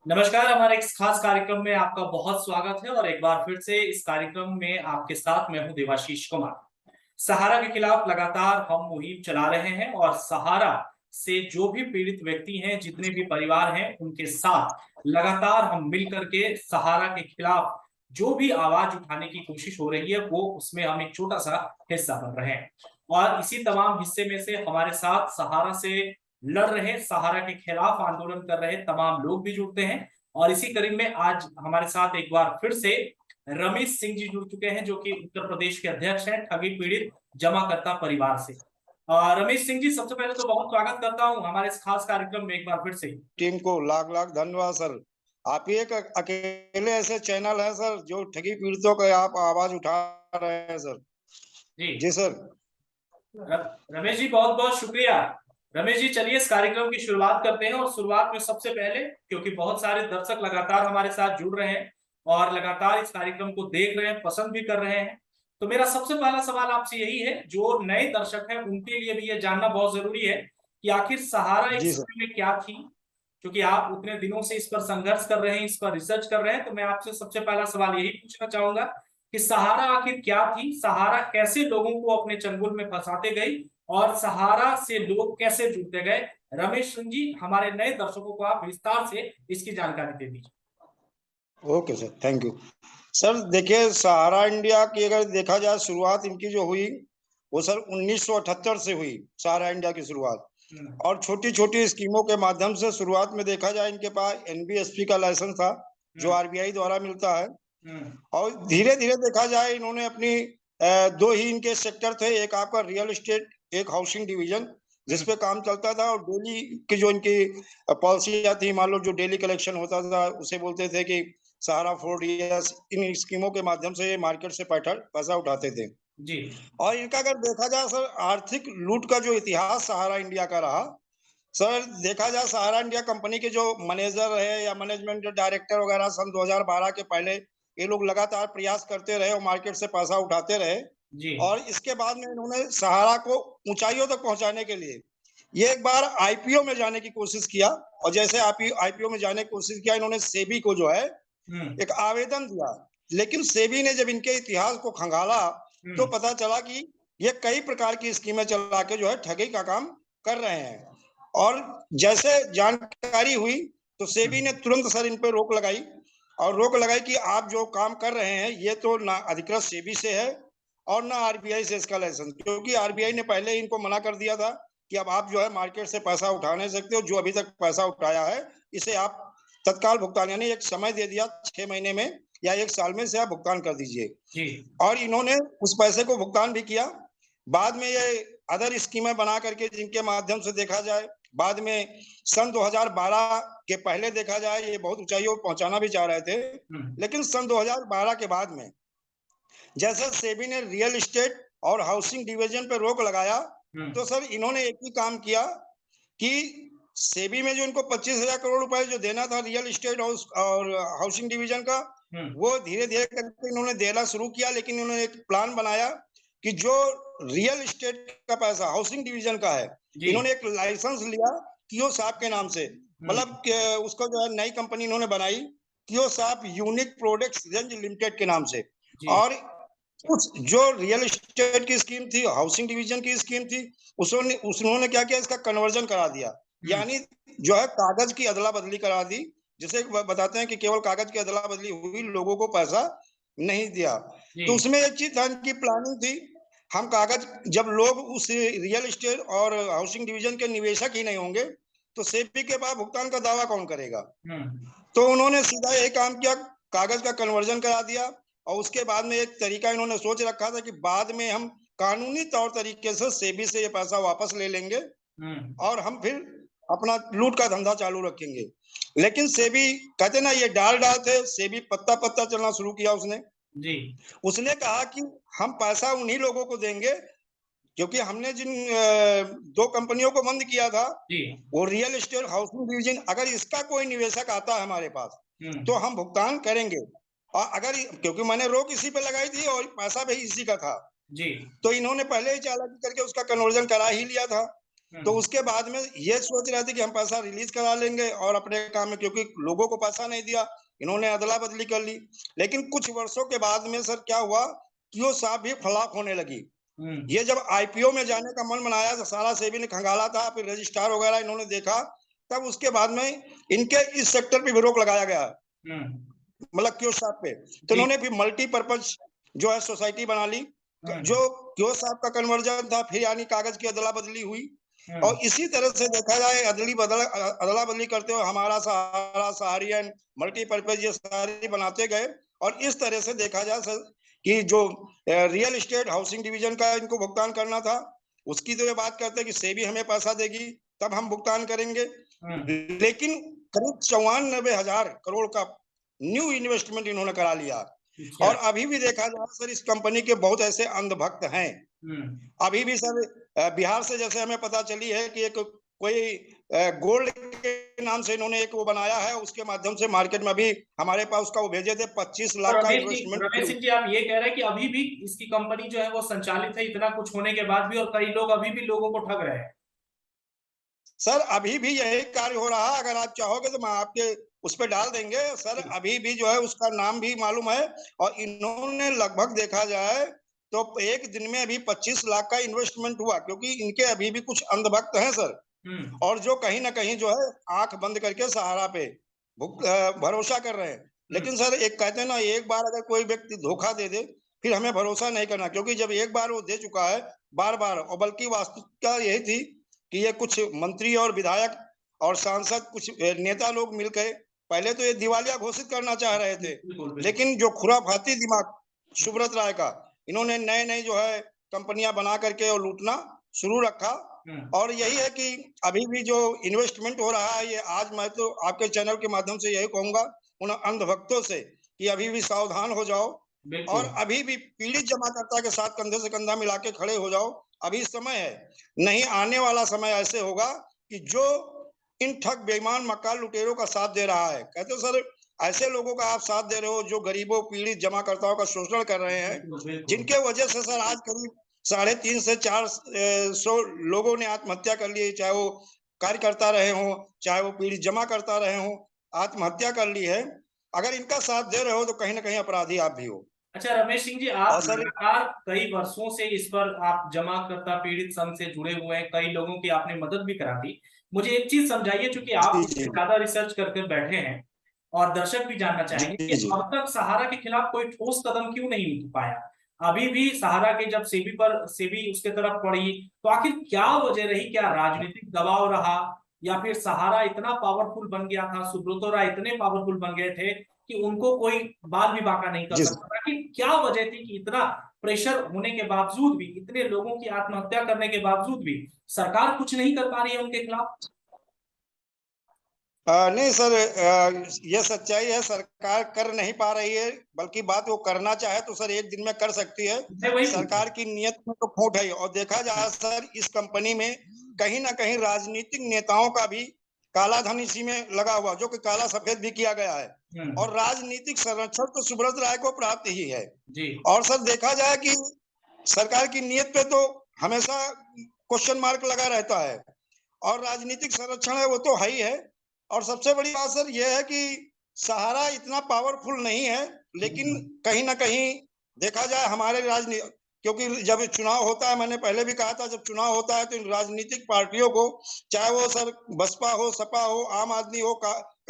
नमस्कार। हमारे इस खास कार्यक्रम में आपका बहुत स्वागत है और एक बार फिर से इस कार्यक्रम में आपके साथ मैं हूं देवाशीष कुमार। सहारा के खिलाफ लगातार हम मुहिम चला रहे हैं और सहारा से जो भी पीड़ित व्यक्ति हैं, जितने भी परिवार हैं, उनके साथ लगातार हम मिल करके सहारा के खिलाफ जो भी आवाज उठाने की कोशिश हो रही है, वो उसमें हम एक छोटा सा हिस्सा बन रहे हैं। और इसी तमाम हिस्से में से हमारे साथ सहारा से लड़ रहे, सहारा के खिलाफ आंदोलन कर रहे तमाम लोग भी जुड़ते हैं। और इसी कड़ी में आज हमारे साथ एक बार फिर से रमेश सिंह जी जुड़ चुके हैं, जो कि उत्तर प्रदेश के अध्यक्ष हैं ठगी पीड़ित जमाकर्ता परिवार से। रमेश सिंह जी, सबसे पहले तो बहुत स्वागत करता हूं हमारे इस खास कार्यक्रम में एक बार फिर से। टीम को लाख लाख धन्यवाद सर। आप ही एक अकेले ऐसे चैनल है सर जो ठगी पीड़ितों का आप आवाज उठा रहे हैं सर। जी जी सर। रमेश जी, बहुत बहुत शुक्रिया। रमेश जी, चलिए इस कार्यक्रम की शुरुआत करते हैं। और शुरुआत में सबसे पहले, क्योंकि बहुत सारे दर्शक लगातार हमारे साथ जुड़ रहे हैं और लगातार इस कार्यक्रम को देख रहे हैं, पसंद भी कर रहे हैं, तो मेरा सबसे पहला सवाल आपसे यही है, जो नए दर्शक हैं उनके लिए भी ये जानना बहुत जरूरी है कि आखिर सहारा एक जी सर। समय में क्या थी। क्योंकि आप उतने दिनों से इस पर संघर्ष कर रहे हैं, इस पर रिसर्च कर रहे हैं, तो मैं आपसे सबसे पहला सवाल यही पूछना चाहूंगा कि सहारा आखिर क्या थी, सहारा कैसे लोगों को अपने चंगुल में फंसाते गई और सहारा से लोग कैसे जुड़ते गए। रमेश सिंह जी, हमारे नए दर्शकों को आप विस्तार से इसकी जानकारी दे दीजिए। Okay sir, thank you. Sir देखिए, सहारा इंडिया की अगर देखा जाए शुरुआत इनकी जो हुई वो सर 1978 से हुई। सहारा इंडिया की शुरुआत और छोटी छोटी स्कीमों के माध्यम से शुरुआत में देखा जाए इनके पास एनबीएसपी का लाइसेंस था जो आरबीआई द्वारा मिलता है। और धीरे धीरे देखा जाए इन्होंने अपनी दो ही इनके सेक्टर थे, एक आपका रियल एस्टेट, एक हाउसिंग डिवीजन, जिसपे काम चलता था। और डेली की जो इनकी पॉलिसियां थी, मान लो जो डेली कलेक्शन होता था उसे बोलते थे कि सहारा फॉर डीएस। इन स्कीमों के माध्यम से ये मार्केट से पैसा उठाते थे। जी और इनका अगर देखा जाए सर, आर्थिक लूट का जो इतिहास सहारा इंडिया का रहा, सर देखा जाए सहारा इंडिया कंपनी के जो मैनेजर रहे या मैनेजमेंट डायरेक्टर वगैरह सन 2012 के पहले ये लोग लगातार प्रयास करते रहे और मार्केट से पैसा उठाते रहे। जी और इसके बाद में इन्होंने सहारा को ऊंचाइयों तक पहुंचाने के लिए ये एक बार आईपीओ में जाने की कोशिश किया। और जैसे आईपीओ में जाने की कोशिश किया, इन्होंने सेबी को जो है एक आवेदन दिया। लेकिन सेबी ने जब इनके इतिहास को खंगाला तो पता चला कि ये कई प्रकार की स्कीमें चला के जो है ठगी का काम कर रहे हैं। और जैसे जानकारी हुई तो सेबी ने तुरंत सर इन पे रोक लगाई। और रोक लगाई कि आप जो काम कर रहे हैं ये तो ना अधिकृत सेबी से है और ना आरबीआई से इसका लाइसेंस, क्योंकि आरबीआई ने पहले ही इनको मना कर दिया था कि अब आप जो है मार्केट से पैसा उठा नहीं सकते हो। जो अभी तक पैसा उठाया है इसे आप तत्काल भुगतान, यानी एक समय दे दिया 6 महीने में या 1 साल में से आप भुगतान कर दीजिए। जी और इन्होंने उस पैसे को भुगतान भी किया। बाद में ये अदर स्कीमें बना करके जिनके माध्यम से देखा जाए बाद में सन 2012 के पहले देखा जाए ये बहुत ऊंचाइयों पर पहुंचाना भी चाह रहे थे। लेकिन सन 2012 के बाद में जैसे सेबी ने रियल एस्टेट और हाउसिंग डिवीजन पे रोक लगाया तो सर इन्होंने एक ही काम किया कि सेबी में जो इनको 25,000 करोड़ रुपए जो देना था रियल एस्टेट और हाउसिंग डिवीजन का, वो धीरे धीरे करके इन्होंने देना शुरू किया। लेकिन इन्होंने एक प्लान बनाया कि जो रियल एस्टेट का पैसा हाउसिंग डिवीजन का है, इन्होंने एक लाइसेंस लिया कियो साहब के नाम से। मतलब उसका जो है नई कंपनी इन्होंने बनाई कियो साहब यूनिक प्रोडक्ट्स रेंज लिमिटेड के नाम से। जी और उस जो रियल एस्टेट की स्कीम थी, हाउसिंग डिवीजन की स्कीम थी, उन्होंने क्या किया, इसका कन्वर्जन करा दिया। यानी जो है कागज की अदला बदली करा दी, जिसे बताते हैं कि केवल कागज की अदला बदली हुई, लोगों को पैसा नहीं दिया। तो उसमें एक चीज था, इनकी प्लानिंग थी, हम कागज जब लोग उस रियल एस्टेट और हाउसिंग डिवीजन के निवेशक ही नहीं होंगे तो सेबी के पास भुगतान का दावा कौन करेगा। तो उन्होंने सीधा यही काम किया, कागज का कन्वर्जन करा दिया। और उसके बाद में एक तरीका इन्होंने सोच रखा था कि बाद में हम कानूनी तौर तरीके से सेबी से ये पैसा वापस ले लेंगे और हम फिर अपना लूट का धंधा चालू रखेंगे। लेकिन सेबी कहते ना, ये डाल थे, सेबी पत्ता पत्ता चलना शुरू किया उसने। जी उसने कहा कि हम पैसा उन्हीं लोगों को देंगे, क्योंकि हमने जिन दो कंपनियों को बंद किया था जी वो रियल एस्टेट हाउसिंग डिवीजन, अगर इसका कोई निवेशक आता है हमारे पास तो हम भुगतान करेंगे। और अगर, क्योंकि मैंने रोक इसी पे लगाई थी और पैसा भी इसी का था, जी तो इन्होंने पहले ही चालाकी करके उसका कन्वर्जन करा ही लिया था। तो उसके बाद में ये सोच रहे थे कि हम पैसा रिलीज करा लेंगे और अपने काम में, क्योंकि लोगों को पैसा नहीं दिया, इन्होंने अदला बदली कर ली। लेकिन कुछ वर्षों के बाद में सर क्या हुआ कि वो साहब भी फ्लॉप होने लगी। ये जब आईपीओ में जाने का मन बनाया तो सारा सेबी ने खंगाला था, फिर रजिस्ट्रार वगैरह इन्होंने देखा, तब उसके बाद में इनके इस सेक्टर पे भी रोक लगाया गया, मतलब कियोस्क शॉप पे। तो इन्होंने भी मल्टीपर्पज जो है सोसाइटी बना ली, जो कियोस्क शॉप का कन्वर्जन था, फिर यानी कागज की अदला बदली हुई। और इसी तरह से देखा जाए अदला बदली करते हुए हमारा सहारा, सहारियन, मल्टीपर्पज ये सारी बनाते गए। और इस तरह से देखा जाए सर कि जो रियल एस्टेट हाउसिंग डिवीजन का इनको भुगतान करना था, उसकी तो ये बात करते हैं कि सेबी हमें पैसा देगी तब हम भुगतान करेंगे। लेकिन करीब 94,000 करोड़ का न्यू इन्वेस्टमेंट इन्होंने करा लिया। और अभी भी देखा जाए सर इस कंपनी के बहुत ऐसे अंधभक्त हैं। अभी भी सर बिहार से जैसे हमें पता चली है कि एक कोई गोल्ड के नाम से इन्होंने एक वो बनाया है, उसके माध्यम से मार्केट में अभी हमारे पास उसका वो भेजे थे 25 लाख का इन्वेस्टमेंट। रमेश सिंह जी, आप ये कह रहे हैं कि अभी भी इसकी कंपनी जो है वो संचालित है इतना कुछ होने के बाद भी, और कई लोग अभी भी लोगों को ठग रहे हैं? सर अभी भी यही कार्य हो रहा है, अगर आप चाहोगे तो मैं आपके उस पर डाल देंगे सर। अभी भी जो है उसका नाम भी मालूम है। और इन्होंने लगभग देखा जाए तो एक दिन में अभी 25 लाख का इन्वेस्टमेंट हुआ, क्योंकि इनके अभी भी कुछ अंधभक्त हैं सर, और जो कहीं ना कहीं जो है आंख बंद करके सहारा पे भरोसा कर रहे हैं। लेकिन सर एक कहते हैं ना, एक बार अगर कोई व्यक्ति धोखा दे दे फिर हमें भरोसा नहीं करना, क्योंकि जब एक बार वो दे चुका है बार बार, और बल्कि वास्तविकता यही थी कि ये कुछ मंत्री और विधायक और सांसद, कुछ नेता लोग मिलकर पहले तो ये दिवालिया घोषित करना चाह रहे थे, लेकिन जो खुराफाती दिमाग सुब्रत राय का, इन्होंने नए नए जो है कंपनियां बना करके और लूटना शुरू रखा। और यही है कि अभी भी जो इन्वेस्टमेंट हो रहा है, ये आज मैं तो आपके चैनल के माध्यम से यही कहूंगा उन अंधभक्तों से कि अभी भी सावधान हो जाओ, और अभी भी पीड़ित जमाकर्ता के साथ कंधे से कंधा मिला के खड़े हो जाओ। अभी समय है, नहीं आने वाला समय ऐसे होगा कि जो इन ठग बेईमान मक्कार लुटेरों का साथ दे रहा है, कहते सर ऐसे लोगों का आप साथ दे रहे हो जो गरीबों पीड़ित जमाकर्ताओं का शोषण कर रहे हैं, जिनके वजह से सर आज करीब 350 से 400 लोगों ने आत्महत्या कर ली, चाहे वो कार्यकर्ता रहे हो, चाहे वो पीड़ित जमा करता रहे हो, आत्महत्या कर ली है। अगर इनका साथ दे रहे हो तो कहीं ना कहीं अपराधी आप भी हो। अच्छा रमेश सिंह जी, आप लगातार कई वर्षों से इस पर आप जमाकर्ता पीड़ित संघ से जुड़े हुए हैं, कई लोगों की आपने मदद भी करा दी। मुझे एक चीज समझाइए, चूंकि आप इससे ज्यादा रिसर्च करके बैठे हैं और दर्शक भी जानना चाहेंगे कि अब तक सहारा के खिलाफ कोई ठोस कदम क्यों नहीं उठ पाया? अभी भी सहारा के जब सेबी उसके तरफ पड़ी, तो आखिर क्या वजह रही? क्या राजनीतिक दबाव रहा, या फिर सहारा इतना पावरफुल बन गया था, सुब्रतो राय इतने पावरफुल बन गए थे कि उनको कोई बाल भी बांका नहीं कर सकता था? कि क्या वजह थी कि इतना प्रेशर होने के बावजूद भी, इतने लोगों की आत्महत्या करने के बावजूद भी सरकार कुछ नहीं कर पा रही है उनके खिलाफ? नहीं सर, ये सच्चाई है, सरकार कर नहीं पा रही है, बल्कि बात वो करना चाहे तो सर एक दिन में कर सकती है। सरकार की नीयत में तो खोट है। और देखा जाए सर इस कंपनी में कहीं ना कहीं राजनीतिक नेताओं का भी काला धन इसी में लगा हुआ, जो कि काला सफेद भी किया गया है। और राजनीतिक संरक्षण तो सुब्रत राय को प्राप्त ही है। और सर देखा जाए कि सरकार की नीयत पे तो हमेशा क्वेश्चन मार्क लगा रहता है, और राजनीतिक संरक्षण है वो तो है ही है। और सबसे बड़ी बात सर ये है कि सहारा इतना पावरफुल नहीं है, लेकिन कहीं ना कहीं देखा जाए हमारे राजनीति, क्योंकि जब चुनाव होता है, मैंने पहले भी कहा था, जब चुनाव होता है तो इन राजनीतिक पार्टियों को, चाहे वो सर बसपा हो, सपा हो, आम आदमी हो,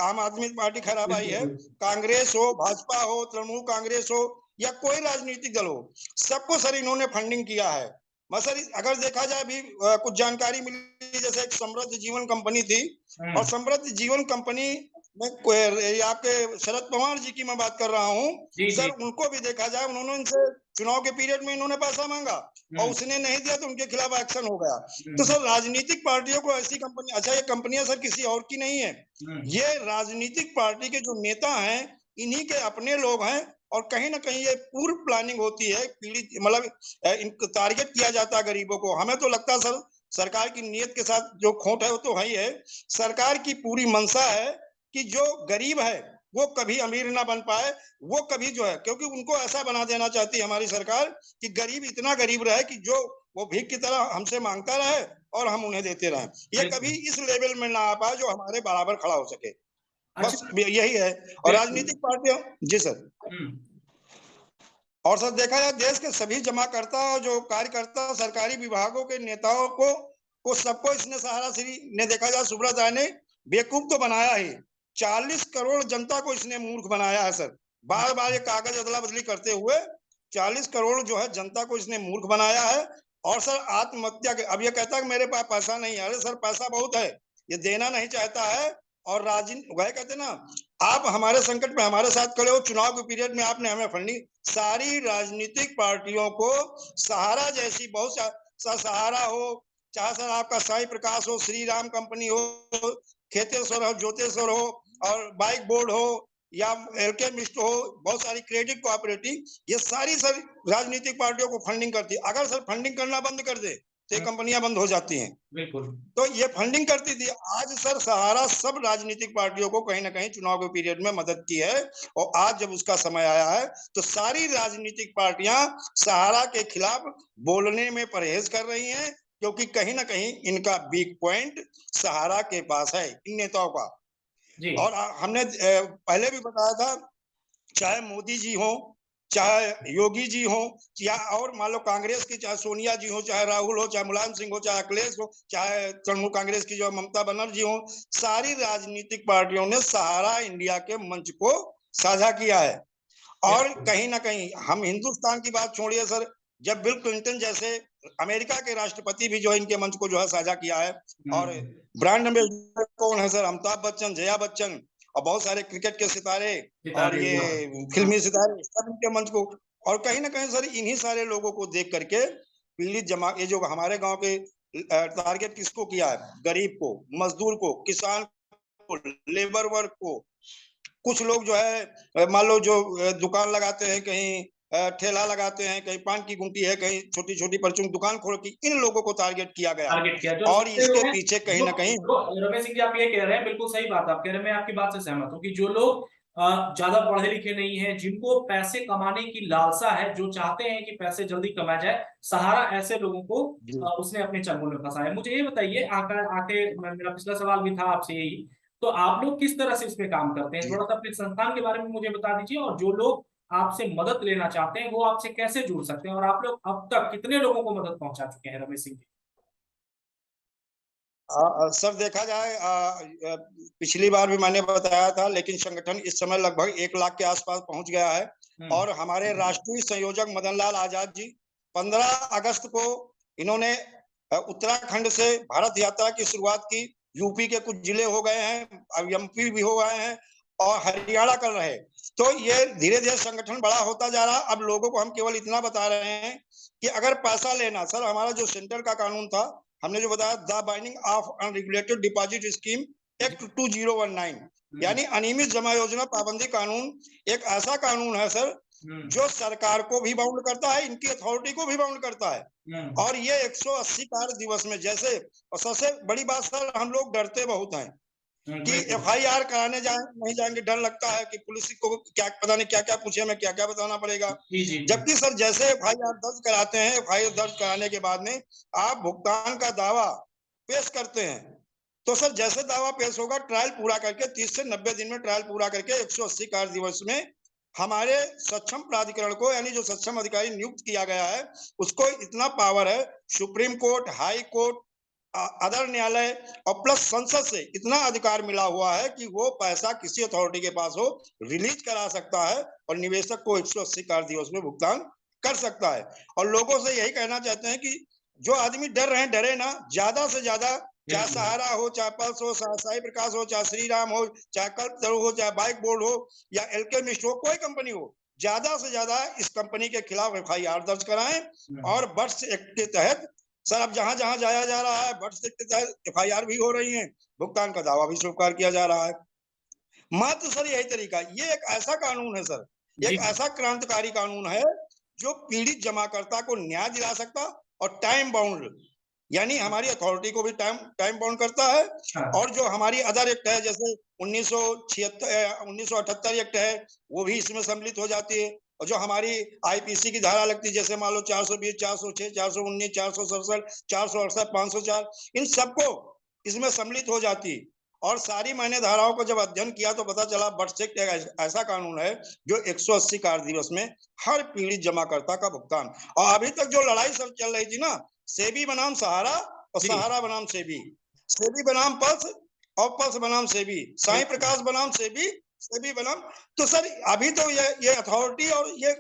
आम आदमी पार्टी खराब आई है, कांग्रेस हो, भाजपा हो, तृणमूल कांग्रेस हो, या कोई राजनीतिक दल हो, सबको सर इन्होंने फंडिंग किया है। सर अगर देखा जाए अभी कुछ जानकारी मिली, जैसे एक समृद्ध जीवन कंपनी थी, और समृद्ध जीवन कंपनी में आपके शरद पवार जी की मैं बात कर रहा हूँ सर, उनको भी देखा जाए उन्होंने इनसे चुनाव के पीरियड में इन्होंने पैसा मांगा और उसने नहीं दिया तो उनके खिलाफ एक्शन हो गया। तो सर राजनीतिक पार्टियों को ऐसी कंपनी, अच्छा ये कंपनियां सर किसी और की नहीं है, ये राजनीतिक पार्टी के जो नेता हैं इन्हीं के अपने लोग हैं। और कहीं ना कहीं ये पूर्व प्लानिंग होती है, पीड़ित मतलब इनको टारगेट किया जाता है गरीबों को। हमें तो लगता है सर सरकार की नीयत के साथ जो खोट है वो तो है ही है। सरकार की पूरी मंशा है कि जो गरीब है वो कभी अमीर ना बन पाए, वो कभी जो है, क्योंकि उनको ऐसा बना देना चाहती है हमारी सरकार कि गरीब इतना गरीब रहे कि जो वो भीख की तरह हमसे मांगता रहे और हम उन्हें देते रहें। ये कभी इस लेवल में ना आ पाए जो हमारे बराबर खड़ा हो सके। बस अच्छा। यही है। और राजनीतिक पार्टियां, जी सर, हम्म। और सर देखा जाए देश के सभी जमाकर्ता और जो कार्यकर्ता सरकारी विभागों के नेताओं को सबको इसने सहारा श्री ने देखा जाए सुब्रत राय ने बेवकूफ तो बनाया ही, 40 करोड़ जनता को इसने मूर्ख बनाया है सर। बार बार ये कागज अदला बदली करते हुए 40 करोड़ जो है जनता को इसने मूर्ख बनाया है। और सर आत्महत्या के, अब ये कहता है कि मेरे पास पैसा नहीं है, अरे सर पैसा बहुत है, ये देना नहीं चाहता है। और राजनीति वह कहते ना, आप हमारे संकट में हमारे साथ खड़े हो, चुनाव के पीरियड में आपने हमें फंडिंग, सारी राजनीतिक पार्टियों को सहारा जैसी बहुत सा सहारा हो, चाहे सर आपका साई प्रकाश हो, श्री राम कंपनी हो, खेतेश्वर हो, जोतेश्वर हो, और बाइक बोर्ड हो, या एलके मिस्ट हो, बहुत सारी क्रेडिट कोऑपरेटिव, ये सारी सर राजनीतिक पार्टियों को फंडिंग करती है। अगर सर फंडिंग करना बंद कर दे तो ये कंपनियां बंद हो जाती हैं। बिल्कुल। तो ये फंडिंग करती थी। आज सर सहारा सब राजनीतिक पार्टियों को कहीं ना कहीं चुनाव के पीरियड में मदद की है, और आज जब उसका समय आया है तो सारी राजनीतिक पार्टियां सहारा के खिलाफ बोलने में परहेज कर रही हैं, क्योंकि कहीं ना कहीं इनका वीक पॉइंट सहारा के पास है, इन नेताओं का। जी। और हमने पहले भी बताया था, चाहे मोदी जी हो, चाहे योगी जी हो, या और मान लो कांग्रेस की, चाहे सोनिया जी हो, चाहे राहुल हो, चाहे मुलायम सिंह हो, चाहे अखिलेश हो, चाहे तृणमूल कांग्रेस की जो ममता बनर्जी हो, सारी राजनीतिक पार्टियों ने सहारा इंडिया के मंच को साझा किया है। और कहीं ना कहीं हम हिंदुस्तान की बात छोड़िए सर, जब बिल क्लिंटन जैसे अमेरिका के राष्ट्रपति भी जो है इनके मंच को जो है साझा किया है। और ब्रांड एम्बेसडर कौन है सर? अमिताभ बच्चन, जया बच्चन, और बहुत सारे क्रिकेट के सितारे और ये फिल्मी सितारे, सब इनके मंच को। और कहीं ना कहीं सर इन्हीं सारे लोगों को देख करके पीड़ित जमा, ये जो हमारे गांव के टारगेट किसको किया है? गरीब को, मजदूर को, किसान को, लेबर वर्क को। कुछ लोग जो है मान लो जो दुकान लगाते हैं, कहीं ठेला लगाते हैं, कहीं पान की गुमटी है, कहीं छोटी छोटी परचून दुकान खोल की, इन लोगों को टारगेट किया गया। टारगेट किया जो और सस्ते इसके लोग हैं, पीछे कहीं जो ना कहीं, जो रमेश सिंह जी आप ये कह रहे हैं, बिल्कुल सही बात आप कह रहे हैं, मैं आपकी बात से सहमत हूँ कि जो लोग ज्यादा पढ़े लिखे नहीं है, जिनको पैसे कमाने की लालसा है, जो चाहते हैं कि पैसे जल्दी कमाया जाए, सहारा ऐसे लोगों को उसने अपने चंगुल में फंसाया। मुझे ये बताइए, आकर आके मेरा पिछला सवाल भी था आपसे यही, तो आप लोग किस तरह से इसमें काम करते हैं, थोड़ा सा अपने संस्थान के बारे में मुझे बता दीजिए, और जो लोग आपसे मदद लेना चाहते हैं वो आपसे कैसे जुड़ सकते हैं, और आप लोग अब तक कितने लोगों को मदद पहुंचा चुके हैं रमेश सिंह जी? सर देखा जाए पिछली बार भी मैंने बताया था, लेकिन संगठन इस समय लगभग 1 लाख के आसपास पहुंच गया है। और हमारे राष्ट्रीय संयोजक मदन लाल आजाद जी 15 अगस्त को इन्होंने उत्तराखंड से भारत यात्रा की शुरुआत की। यूपी के कुछ जिले हो गए हैं, अब एमपी भी हो गए हैं, और हरियाणा कर रहे। तो ये धीरे धीरे संगठन बड़ा होता जा रहा। अब लोगों को हम केवल इतना बता रहे हैं कि अगर पैसा लेना, सर हमारा जो सेंटर का कानून था, हमने जो बताया the binding of unregulated deposit scheme act 2019, यानी अनियमित जमा योजना पाबंदी कानून, एक ऐसा कानून है सर जो सरकार को भी बाउंड करता है, इनकी अथॉरिटी को भी बाउंड करता है। और ये 180 कार्य दिवस में जैसे, और सबसे बड़ी बात सर, हम लोग डरते बहुत हैं कि एफआईआर कराने नहीं जाएंगे, डर लगता है कि पुलिस को क्या पता नहीं क्या क्या पूछे, हमें क्या क्या बताना पड़ेगा। जबकि सर जैसे एफआईआर दर्ज कराते हैं, एफआईआर दर्ज कराने के बाद में आप भुगतान का दावा पेश करते हैं, तो सर जैसे दावा पेश होगा, ट्रायल पूरा करके 30 से 90 दिन में ट्रायल पूरा करके 180 कार्य दिवस में हमारे सक्षम प्राधिकरण को, यानी जो सक्षम अधिकारी नियुक्त किया गया है, उसको इतना पावर है, supreme court, high court, other न्यायालय और प्लस संसद से इतना अधिकार मिला हुआ है कि वो पैसा किसी अथॉरिटी के पास हो रिलीज करा सकता है, और निवेशक को 180 कार्य दिवस में भुगतान कर सकता है। और लोगों से यही कहना चाहते हैं कि जो आदमी डर रहे हैं, डरे ना, ज्यादा से ज्यादा, चाहे सहारा हो, चाहे पल्स हो, चाहे साई प्रकाश हो, चाहे श्री राम हो, चाहे कल्पतरु हो, चाहे बाइक बोर्ड हो, या एलके मिस्ट हो, कोई कंपनी हो, ज्यादा से ज्यादा इस कंपनी के खिलाफ एफआईआर दर्ज कराएं। और बर्ड्स एक्ट के तहत सर अब जहां जहां जाया जा रहा है, बर्ड्स एक्ट के तहत एफआईआर भी हो रही है, भुगतान का दावा भी स्वीकार किया जा रहा है। मात्र सर यही तरीका, ये एक ऐसा कानून है सर, एक ऐसा क्रांतिकारी कानून है जो पीड़ित जमाकर्ता को न्याय दिला सकता, और टाइम बाउंड यानी हमारी अथॉरिटी को भी टाइम बाउंड करता है। हाँ। और जो हमारी अदर एक्ट है, जैसे 1978 एक्ट है, वो भी इसमें सम्मिलित हो जाती है। और जो हमारी आईपीसी की धारा लगती है, जैसे मान लो 420, 406, 419, 467, 468, 504, इन सबको इसमें सम्मिलित हो जाती है। और सारी मैंने धाराओं को जब अध्ययन किया तो पता चला बर्थ एक्ट एक ऐसा कानून है जो 180 कार्य दिवस में हर पीड़ित जमाकर्ता का भुगतान। और अभी तक जो लड़ाई सब चल रही थी ना, सेबी बनाम सहारा और जी। सहारा बनाम सेबी, सेबी बनाम पल्स और पल्स बनाम सेबी, साई प्रकाश बनाम सेबी, सेबी बनाम, तो सर अभी तो ये अथॉरिटी और ये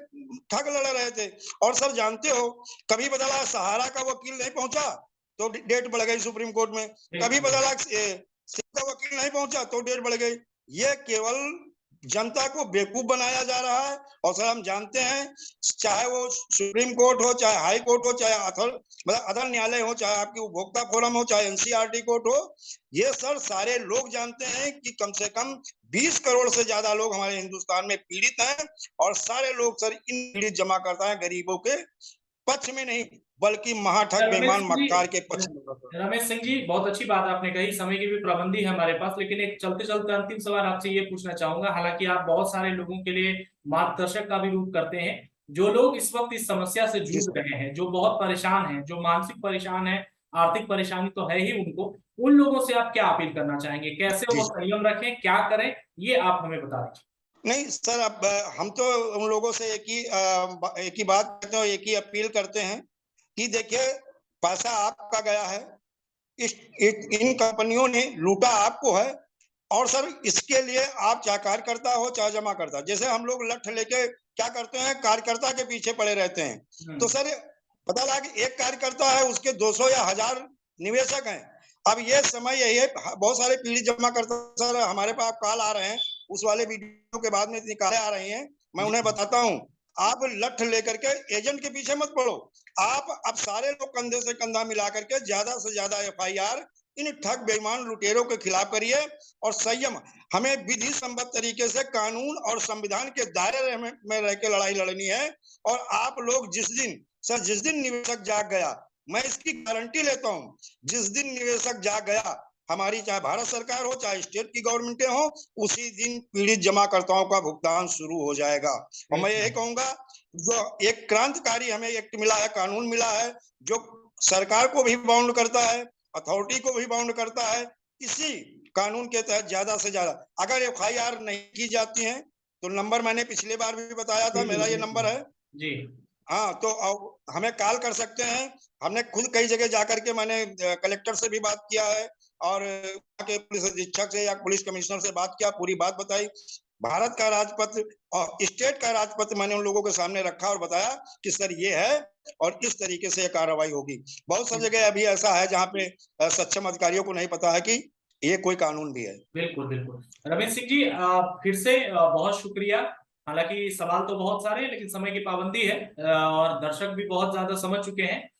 ठग लड़ रहे थे। और सर जानते हो, कभी बदला सहारा का वकील नहीं पहुंचा तो डेट बढ़ गई सुप्रीम कोर्ट में, कभी बदला का वकील नहीं पहुंचा तो डेट बढ़ गई। ये केवल जनता को बेवकूफ बनाया जा रहा है। और सर हम जानते हैं, चाहे वो सुप्रीम कोर्ट हो, चाहे हाई कोर्ट हो, चाहे अदर न्यायालय हो, चाहे आपकी उपभोक्ता फोरम हो, चाहे एनसीईआरटी कोर्ट हो, ये सर सारे लोग जानते हैं कि कम से कम 20 करोड़ से ज्यादा लोग हमारे हिंदुस्तान में पीड़ित हैं। और सारे लोग सर इन पीड़ित जमा करता है गरीबों के पक्ष में नहीं, बल्कि महाठग बेईमान मक्कार के पक्ष में। रमेश सिंह जी, बहुत अच्छी बात आपने कही। समय की भी पाबंदी है हमारे पास, लेकिन एक चलते चलते अंतिम सवाल आपसे ये पूछना चाहूंगा। हालांकि आप बहुत सारे लोगों के लिए मार्गदर्शक का भी रूप करते हैं, जो लोग इस वक्त इस समस्या से जी जूझ सर। रहे हैं, जो बहुत परेशान हैं, जो मानसिक परेशान है, आर्थिक परेशानी तो है ही उनको, उन लोगों से आप क्या अपील करना चाहेंगे? कैसे जी वो संयम रखें, क्या करें, ये आप हमें बता दीजिए। नहीं सर, अब हम तो उन लोगों से एक ही बात कहते हैं, एक ही अपील करते हैं कि देखिए, पैसा आपका गया है, इन कंपनियों ने लूटा आपको है। और सर इसके लिए आप चाहे कार्यकर्ता हो चाहे जमा करता, जैसे हम लोग लठ लेके क्या करते हैं, कार्यकर्ता के पीछे पड़े रहते हैं। तो सर पता लगा कि एक कार्यकर्ता है, उसके 200 या 1000 निवेशक हैं। अब ये समय यही है, बहुत सारे पीढ़ी जमा करता सर हमारे पास कॉल आ रहे हैं, उस वाले वीडियो के बाद में निकाले आ रही हैं, मैं उन्हें बताता हूँ। आप लठ लेकर के एजेंट के पीछे मत पड़ो। आप अब सारे लोग कंधे से कंधा मिला करके ज्यादा से ज्यादा एफआईआर इन ठग बेईमान लुटेरों के खिलाफ करिए। और संयम, हमें विधि सम्मत तरीके से कानून और संविधान के दायरे में रह के लड़ाई लड़नी है। और आप लोग जिस दिन निवेशक जाग गया, मैं इसकी गारंटी लेता हूं, जिस दिन निवेशक जाग गया, हमारी चाहे भारत सरकार हो चाहे स्टेट की गवर्नमेंटें हो, उसी दिन पीड़ित जमाकर्ताओं का भुगतान शुरू हो जाएगा। और मैं यही कहूंगा, जो एक क्रांतिकारी हमें एक्ट मिला है, कानून मिला है, जो सरकार को भी बाउंड करता है, अथॉरिटी को भी बाउंड करता है, इसी कानून के तहत ज्यादा से ज्यादा अगर एफआईआर नहीं की जाती है तो नंबर मैंने पिछले बार भी बताया था, मेरा ये नंबर है जी। हाँ, तो हमें कॉल कर सकते हैं। हमने खुद कई जगह जाकर के मैंने कलेक्टर से भी बात किया है, और के पुलिस अधीक्षक से या पुलिस कमिश्नर से बात किया, पूरी बात बताई। भारत का राजपत्र और स्टेट का राजपत्र मैंने उन लोगों के सामने रखा और बताया कि सर ये है और इस तरीके से कार्रवाई होगी। बहुत सी जगह अभी ऐसा है जहाँ पे सक्षम अधिकारियों को नहीं पता है कि ये कोई कानून भी है। बिल्कुल बिल्कुल। रमेश सिंह जी, फिर से बहुत शुक्रिया। हालांकि सवाल तो बहुत सारे हैं, लेकिन समय की पाबंदी है, और दर्शक भी बहुत ज्यादा समझ चुके हैं।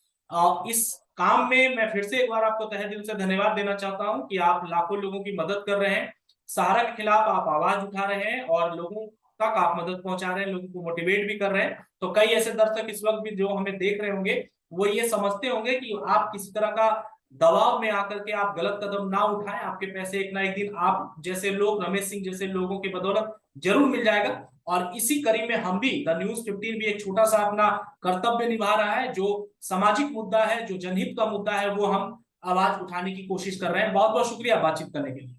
इस काम में मैं फिर से एक बार आपको तहे दिल से धन्यवाद देना चाहता हूं कि आप लाखों लोगों की मदद कर रहे हैं, सहारा के खिलाफ आप आवाज उठा रहे हैं, और लोगों तक आप मदद पहुंचा रहे हैं, लोगों को मोटिवेट भी कर रहे हैं। तो कई ऐसे दर्शक इस वक्त भी जो हमें देख रहे होंगे, वो ये समझते होंगे कि आप किसी तरह का दबाव में आकर के आप गलत कदम ना उठाएं। आपके पैसे एक ना एक दिन आप जैसे लोग, रमेश सिंह जैसे लोगों की बदौलत जरूर मिल जाएगा। और इसी कड़ी में हम भी, द न्यूज़ 15 भी एक छोटा सा अपना कर्तव्य निभा रहा है। जो सामाजिक मुद्दा है, जो जनहित का मुद्दा है, वो हम आवाज उठाने की कोशिश कर रहे हैं। बहुत बहुत शुक्रिया बातचीत करने के लिए।